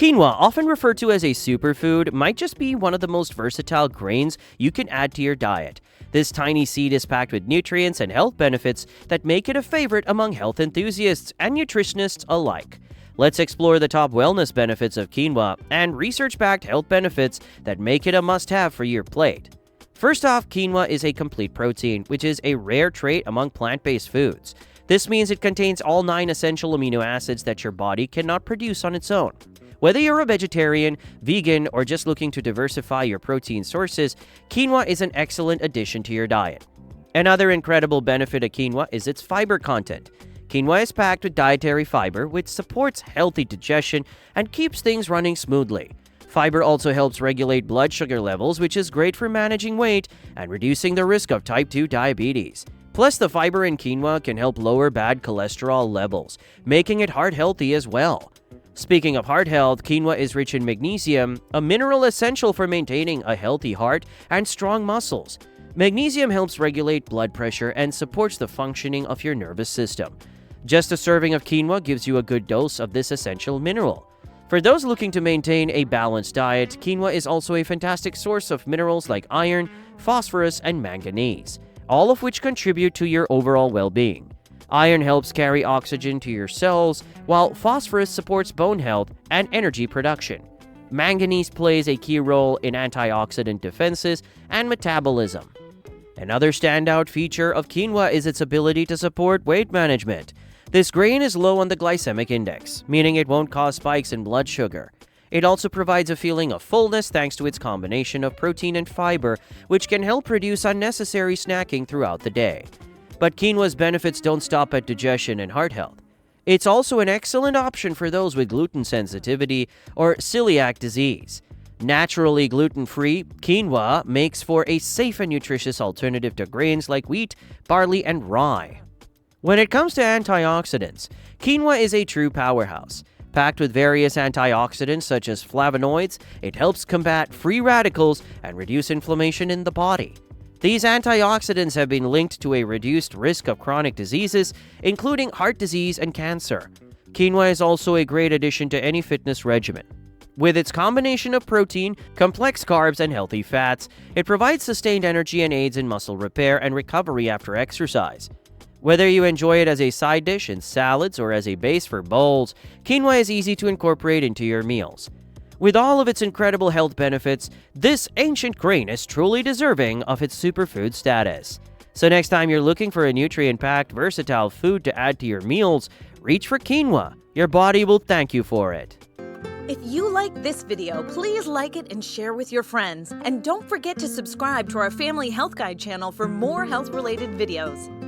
Quinoa, often referred to as a superfood, might just be one of the most versatile grains you can add to your diet. This tiny seed is packed with nutrients and health benefits that make it a favorite among health enthusiasts and nutritionists alike. Let's explore the top wellness benefits of quinoa and research-backed health benefits that make it a must-have for your plate. First off, quinoa is a complete protein, which is a rare trait among plant-based foods. This means it contains all 9 essential amino acids that your body cannot produce on its own. Whether you're a vegetarian, vegan, or just looking to diversify your protein sources, quinoa is an excellent addition to your diet. Another incredible benefit of quinoa is its fiber content. Quinoa is packed with dietary fiber, which supports healthy digestion and keeps things running smoothly. Fiber also helps regulate blood sugar levels, which is great for managing weight and reducing the risk of type 2 diabetes. Plus, the fiber in quinoa can help lower bad cholesterol levels, making it heart-healthy as well. Speaking of heart health, quinoa is rich in magnesium, a mineral essential for maintaining a healthy heart and strong muscles. Magnesium helps regulate blood pressure and supports the functioning of your nervous system. Just a serving of quinoa gives you a good dose of this essential mineral. For those looking to maintain a balanced diet, quinoa is also a fantastic source of minerals like iron, phosphorus, and manganese, all of which contribute to your overall well-being. Iron helps carry oxygen to your cells, while phosphorus supports bone health and energy production. Manganese plays a key role in antioxidant defenses and metabolism. Another standout feature of quinoa is its ability to support weight management. This grain is low on the glycemic index, meaning it won't cause spikes in blood sugar. It also provides a feeling of fullness thanks to its combination of protein and fiber, which can help reduce unnecessary snacking throughout the day. But quinoa's benefits don't stop at digestion and heart health. It's also an excellent option for those with gluten sensitivity or celiac disease. Naturally gluten-free, quinoa makes for a safe and nutritious alternative to grains like wheat, barley, and rye. When it comes to antioxidants, quinoa is a true powerhouse. Packed with various antioxidants such as flavonoids, it helps combat free radicals and reduce inflammation in the body. These antioxidants have been linked to a reduced risk of chronic diseases, including heart disease and cancer. Quinoa is also a great addition to any fitness regimen. With its combination of protein, complex carbs, and healthy fats, it provides sustained energy and aids in muscle repair and recovery after exercise. Whether you enjoy it as a side dish in salads or as a base for bowls, quinoa is easy to incorporate into your meals. With all of its incredible health benefits, this ancient grain is truly deserving of its superfood status. So next time you're looking for a nutrient-packed, versatile food to add to your meals, reach for quinoa. Your body will thank you for it. If you like this video, please like it and share with your friends. And don't forget to subscribe to our Family Health Guide channel for more health-related videos.